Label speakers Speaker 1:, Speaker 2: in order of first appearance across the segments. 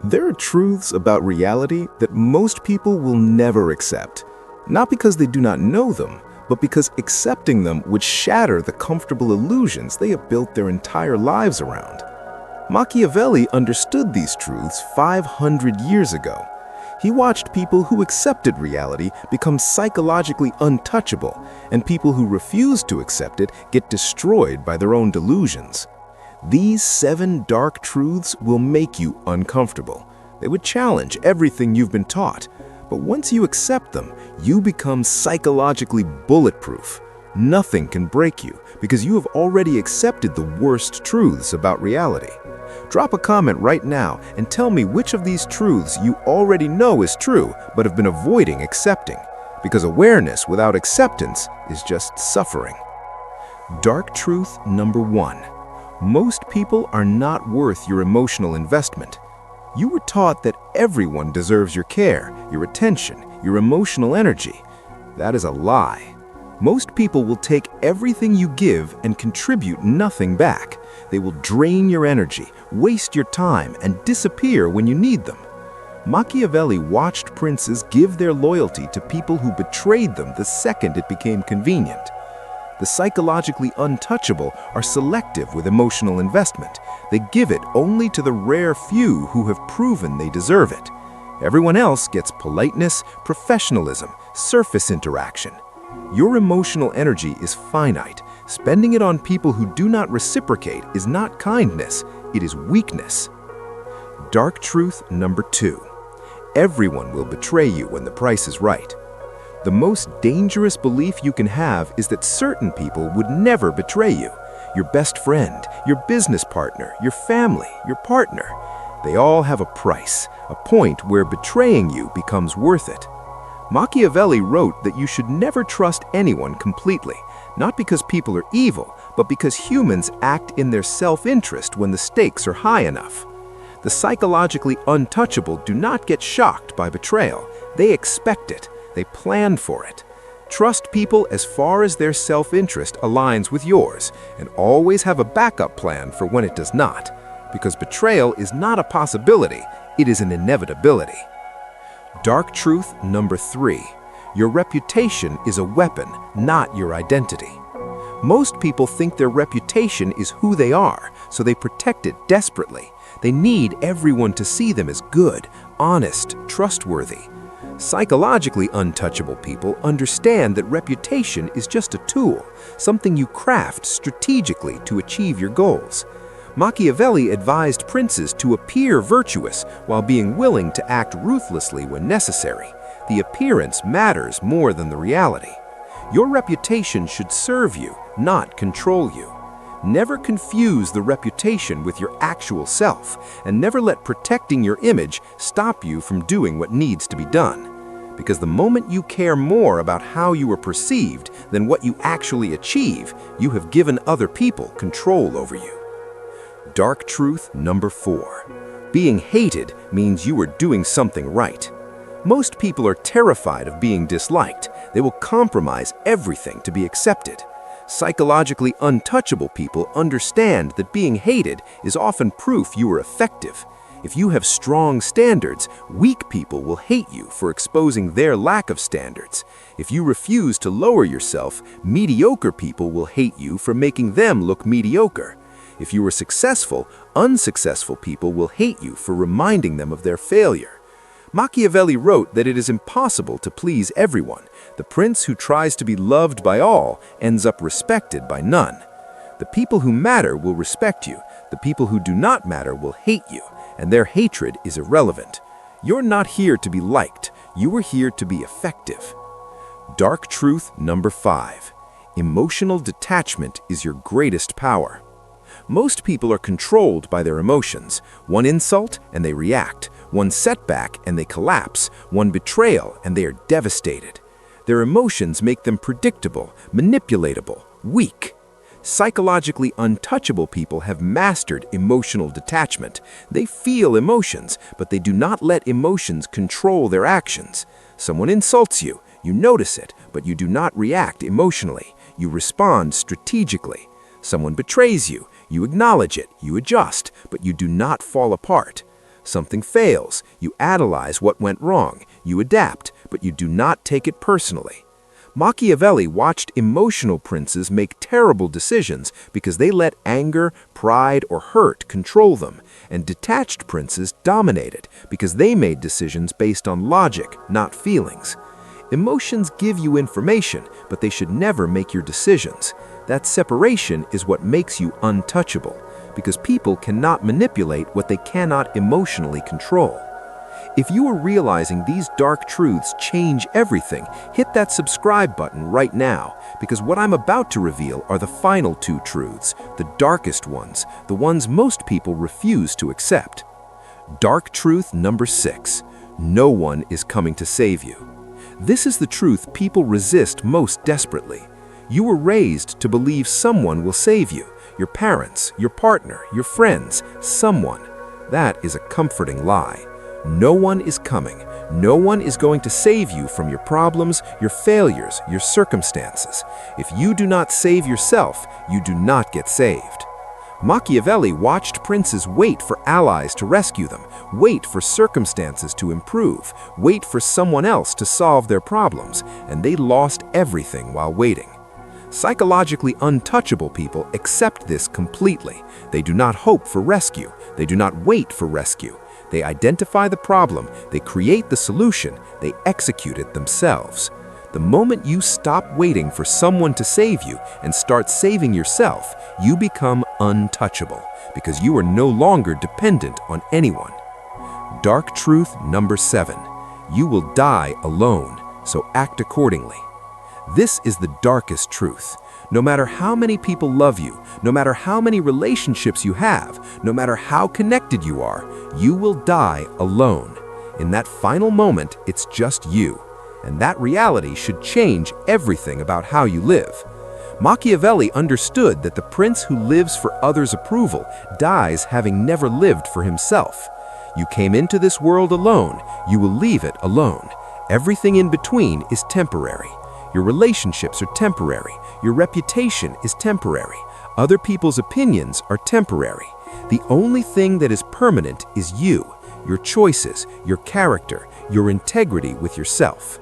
Speaker 1: There are truths about reality that most people will never accept, not because they do not know them, but because accepting them would shatter the comfortable illusions they have built their entire lives around. Machiavelli understood these truths 500 years ago. He watched people who accepted reality become psychologically untouchable, and people who refused to accept it get destroyed by their own delusions. These 7 dark truths will make you uncomfortable. They would challenge everything you've been taught. But once you accept them, you become psychologically bulletproof. Nothing can break you because you have already accepted the worst truths about reality. Drop a comment right now and tell me which of these truths you already know is true but have been avoiding accepting. Because awareness without acceptance is just suffering. Dark truth number 1. Most people are not worth your emotional investment. You were taught that everyone deserves your care, your attention, your emotional energy. That is a lie. Most people will take everything you give and contribute nothing back. They will drain your energy, waste your time, and disappear when you need them. Machiavelli watched princes give their loyalty to people who betrayed them the second it became convenient. The psychologically untouchable are selective with emotional investment. They give it only to the rare few who have proven they deserve it. Everyone else gets politeness, professionalism, surface interaction. Your emotional energy is finite. Spending it on people who do not reciprocate is not kindness, it is weakness. Dark truth number 2. Everyone will betray you when the price is right. The most dangerous belief you can have is that certain people would never betray you. Your best friend, your business partner, your family, your partner. They all have a price, a point where betraying you becomes worth it. Machiavelli wrote that you should never trust anyone completely, not because people are evil, but because humans act in their self-interest when the stakes are high enough. The psychologically untouchable do not get shocked by betrayal. They expect it. They plan for it. Trust people as far as their self-interest aligns with yours, and always have a backup plan for when it does not, because betrayal is not a possibility, it is an inevitability. Dark truth number 3. Your reputation is a weapon, not your identity. Most people think their reputation is who they are, so they protect it desperately. They need everyone to see them as good, honest, trustworthy. Psychologically untouchable people understand that reputation is just a tool, something you craft strategically to achieve your goals. Machiavelli advised princes to appear virtuous while being willing to act ruthlessly when necessary. The appearance matters more than the reality. Your reputation should serve you, not control you. Never confuse the reputation with your actual self, and never let protecting your image stop you from doing what needs to be done. Because the moment you care more about how you are perceived than what you actually achieve, you have given other people control over you. Dark truth number 4. Being hated means you are doing something right. Most people are terrified of being disliked. They will compromise everything to be accepted. Psychologically untouchable people understand that being hated is often proof you are effective. If you have strong standards, weak people will hate you for exposing their lack of standards. If you refuse to lower yourself, mediocre people will hate you for making them look mediocre. If you are successful, unsuccessful people will hate you for reminding them of their failure. Machiavelli wrote that it is impossible to please everyone. The prince who tries to be loved by all ends up respected by none. The people who matter will respect you. The people who do not matter will hate you, and their hatred is irrelevant. You're not here to be liked. You are here to be effective. Dark truth number 5. Emotional detachment is your greatest power. Most people are controlled by their emotions. One insult and they react. One setback and they collapse. One betrayal and they are devastated. Their emotions make them predictable, manipulatable, weak. Psychologically untouchable people have mastered emotional detachment. They feel emotions, but they do not let emotions control their actions. Someone insults you, you notice it, but you do not react emotionally. You respond strategically. Someone betrays you, you acknowledge it, you adjust, but you do not fall apart. Something fails, you analyze what went wrong, you adapt, but you do not take it personally. Machiavelli watched emotional princes make terrible decisions because they let anger, pride, or hurt control them, and detached princes dominated because they made decisions based on logic, not feelings. Emotions give you information, but they should never make your decisions. That separation is what makes you untouchable, because people cannot manipulate what they cannot emotionally control. If you are realizing these dark truths change everything, hit that subscribe button right now, because what I'm about to reveal are the final two truths, the darkest ones, the ones most people refuse to accept. Dark truth number 6. No one is coming to save you. This is the truth people resist most desperately. You were raised to believe someone will save you, your parents, your partner, your friends, someone. That is a comforting lie. No one is coming. No one is going to save you from your problems, your failures, your circumstances. If you do not save yourself, you do not get saved. Machiavelli watched princes wait for allies to rescue them, wait for circumstances to improve, wait for someone else to solve their problems, and they lost everything while waiting. Psychologically untouchable people accept this completely. They do not hope for rescue. They do not wait for rescue. They identify the problem, they create the solution, they execute it themselves. The moment you stop waiting for someone to save you and start saving yourself, you become untouchable because you are no longer dependent on anyone. Dark truth number 7. You will die alone, so act accordingly. This is the darkest truth. No matter how many people love you, no matter how many relationships you have, no matter how connected you are, you will die alone. In that final moment, it's just you. And that reality should change everything about how you live. Machiavelli understood that the prince who lives for others' approval dies having never lived for himself. You came into this world alone, you will leave it alone. Everything in between is temporary. Your relationships are temporary. Your reputation is temporary. Other people's opinions are temporary. The only thing that is permanent is you, your choices, your character, your integrity with yourself.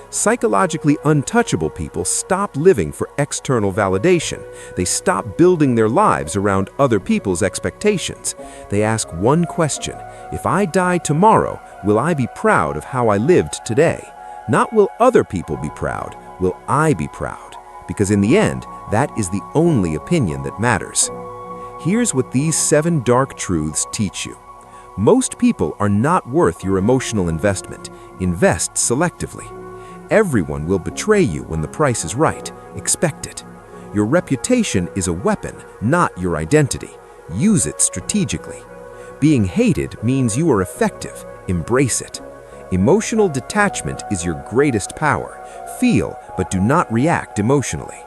Speaker 1: Psychologically untouchable people stop living for external validation. They stop building their lives around other people's expectations. They ask one question: if I die tomorrow, will I be proud of how I lived today? Not will other people be proud, will I be proud? Because in the end, that is the only opinion that matters. Here's what these 7 dark truths teach you. Most people are not worth your emotional investment. Invest selectively. Everyone will betray you when the price is right. Expect it. Your reputation is a weapon, not your identity. Use it strategically. Being hated means you are effective. Embrace it. Emotional detachment is your greatest power. Feel, but do not react emotionally.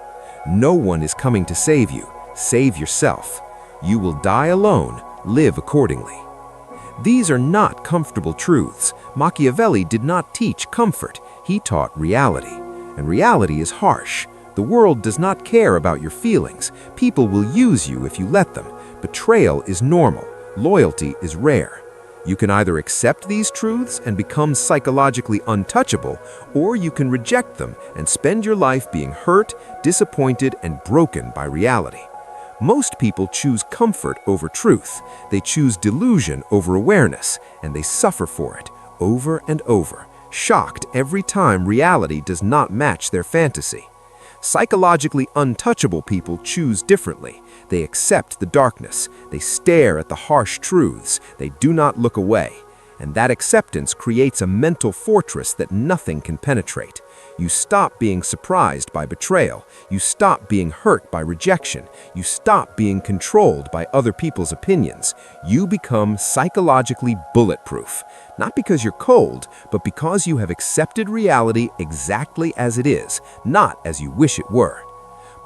Speaker 1: No one is coming to save you. Save yourself. You will die alone. Live accordingly. These are not comfortable truths. Machiavelli did not teach comfort. He taught reality. And reality is harsh. The world does not care about your feelings. People will use you if you let them. Betrayal is normal. Loyalty is rare. You can either accept these truths and become psychologically untouchable, or you can reject them and spend your life being hurt, disappointed, and broken by reality. Most people choose comfort over truth. They choose delusion over awareness, and they suffer for it over and over, shocked every time reality does not match their fantasy. Psychologically untouchable people choose differently. They accept the darkness. They stare at the harsh truths. They do not look away. And that acceptance creates a mental fortress that nothing can penetrate. You stop being surprised by betrayal. You stop being hurt by rejection. You stop being controlled by other people's opinions. You become psychologically bulletproof. Not because you're cold, but because you have accepted reality exactly as it is, not as you wish it were.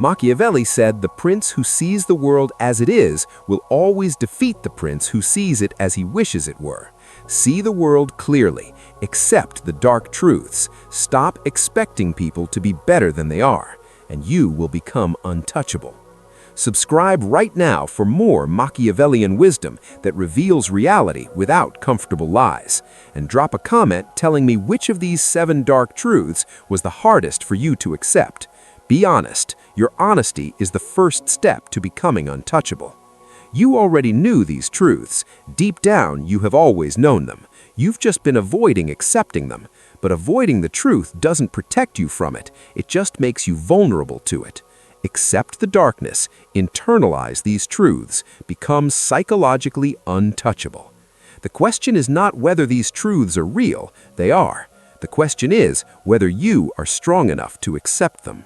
Speaker 1: Machiavelli said the prince who sees the world as it is will always defeat the prince who sees it as he wishes it were. See the world clearly. Accept the dark truths. Stop expecting people to be better than they are, and you will become untouchable.
Speaker 2: Subscribe right now for more Machiavellian wisdom that reveals reality without comfortable lies. And drop a comment telling me which of these 7 dark truths was the hardest for you to accept. Be honest. Your honesty is the first step to becoming untouchable. You already knew these truths. Deep down, you have always known them. You've just been avoiding accepting them. But avoiding the truth doesn't protect you from it. It just makes you vulnerable to it. Accept the darkness, internalize these truths, become psychologically untouchable. The question is not whether these truths are real. They are. The question is whether you are strong enough to accept them.